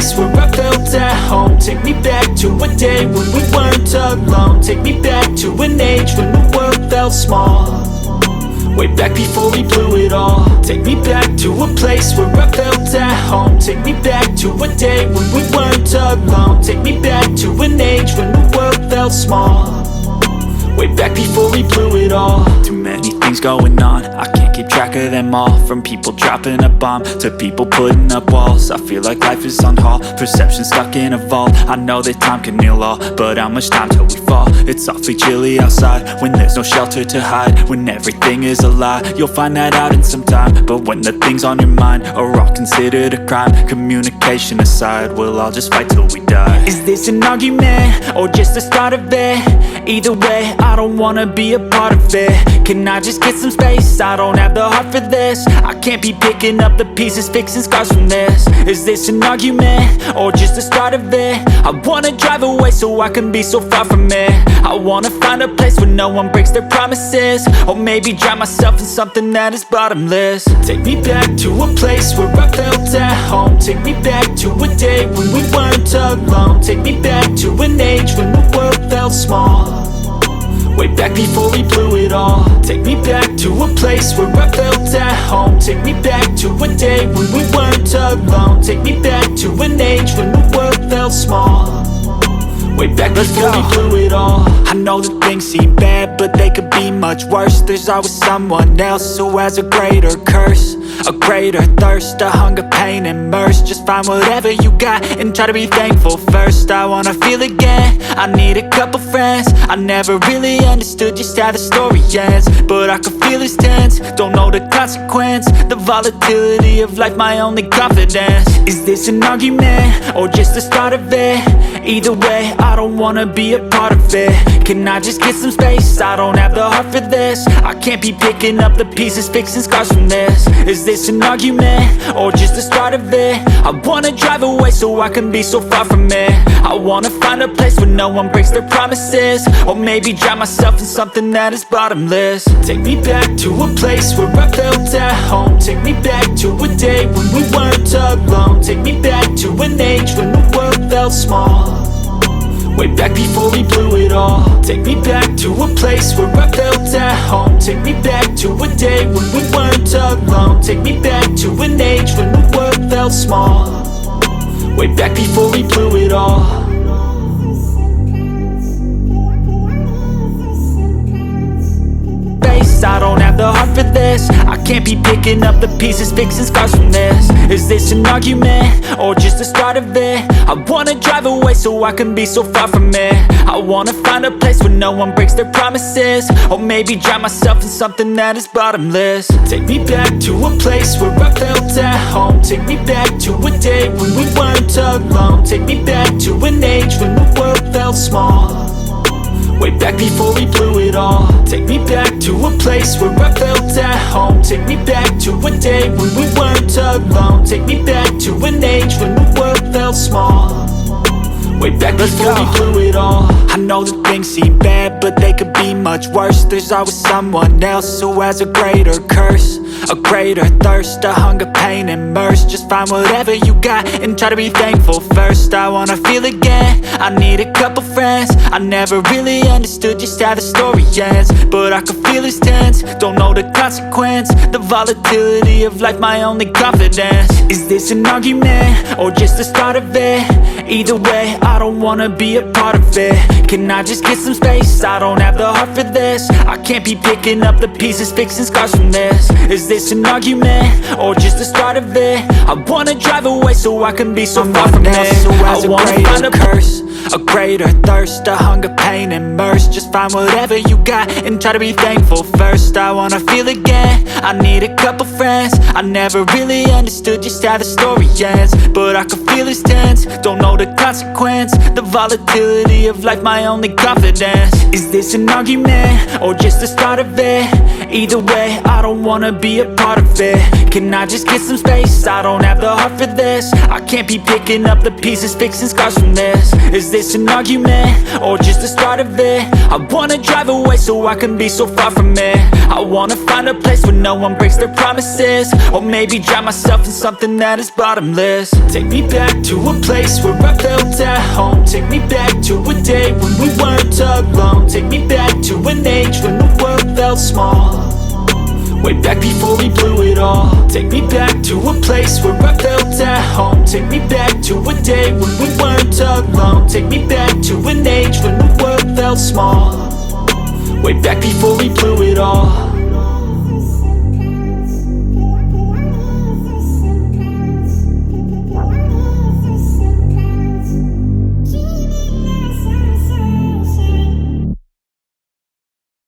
place where I felt at home. Take me back to a day when we weren't alone. Take me back to an age when the world felt small, way back before we blew it all. Take me back to a place where I felt at home. Take me back to a day when we weren't alone. Take me back to an age when the world felt small, way back before we blew it all. Too many things going on, I can't keep track of them all. From people dropping a bomb to people putting up walls. I feel like life is on hold, perception stuck in a vault. I know that time can heal all, but how much time till we fall? It's awfully chilly outside when there's no shelter to hide. When everything is a lie, you'll find that out in some time. But when the things on your mind are all considered a crime, communication aside, we'll all just fight till we die. Is this an argument or just the start of it? Either way, I don't wanna be a part of it. Can I just get some space? I don't have the heart for this. I can't be picking up the pieces, fixing scars from this. Is this an argument or just the start of it? I wanna drive away so I can be so far from it. I wanna find a place where no one breaks their promises, or maybe drown myself in something that is bottomless. Take me back to a place where I felt at home. Take me back to a day when we weren't alone. Take me back to an age when the world felt small, way back before we blew it all. Take me back to a place where I felt at home. Take me back to a day when we weren't alone. Take me back to an age when the world felt small, way back before we blew it all. I know that things seem bad, but they could be much worse. There's always someone else who has a greater curse, a greater thirst, a hunger, pain, and mercy. Just find whatever you got and try to be thankful first. I wanna feel again, I need a couple friends. I never really understood just how the story ends, but I can feel it's tense, don't know the consequence. The volatility of life, my only confidence. Is this an argument or just the start of it? Either way, I don't wanna be a part of it. Can I just get some space? I don't have the heart for this. I can't be picking up the pieces, fixing scars from this. Is this an argument or just the start of it? I wanna drive away so I can be so far from it. I wanna find a place where no one breaks their promises, or maybe drown myself in something that is bottomless. Take me back to a place where I felt at home. Take me back to a day when we weren't alone. Take me back to an age when the world felt small, way back before we blew it all. Take me back to a place where I felt at home. Take me back to a day when we weren't alone. Take me back to an age when the world felt small, way back before we blew it all. I don't have the heart for this. I can't be picking up the pieces, fixing scars from this. Is this an argument or just the start of it? I wanna drive away so I can be so far from it. I wanna find a place where no one breaks their promises, or maybe drown myself in something that is bottomless. Take me back to a place where I felt at home. Take me back to a day when we weren't alone. Take me back to an age when the world felt small, way back before we blew it all. Take me back to a place where I felt at home. Take me back to a day when we weren't alone. Take me back to an age when the world felt small, way back before we blew it all. I know that things seem bad, but they could be much worse. There's always someone else who has a greater curse, a greater thirst, a hunger, pain, and mercy. Just find whatever you got and try to be thankful first. I wanna feel again, I need a couple friends. I never really understood just how the story ends, but I can feel it's tense, don't know the consequence. The volatility of life, my only confidence. Is this an argument or just the start of it? Either way, I don't wanna be a part of it. Can I just get some space? I don't have the heart for this. I can't be picking up the pieces, fixing scars from this. Is this an argument or just the start of it? I wanna drive away so I can be so far from it. I wanna find a curse, a greater thirst, a hunger, pain, and mercy. Just find whatever you got and try to be thankful first. I wanna feel again, I need a couple friends. I never really understood just how the story ends, but I can feel it's tense, don't know the consequence. The volatility of life, my only confidence. Is this an argument or just the start of it? Either way, I don't wanna be a part of it. Can I just get some space? I don't have the heart for this. I can't be picking up the pieces, fixing scars from this. Is this an an argument, or just the start of it. I wanna drive away so I can be so far from it. I wanna find a place where no one breaks their promises, or maybe drown myself in something that is bottomless. Take me back to a place where I felt at home. Take me back to a day when we weren't alone. Take me back to an age when the world felt small, way back before we blew it all. Take me back to a place where I felt at home. Take me back to a day when we weren't alone. Take me back to an age when the world felt small, way back before we blew it all.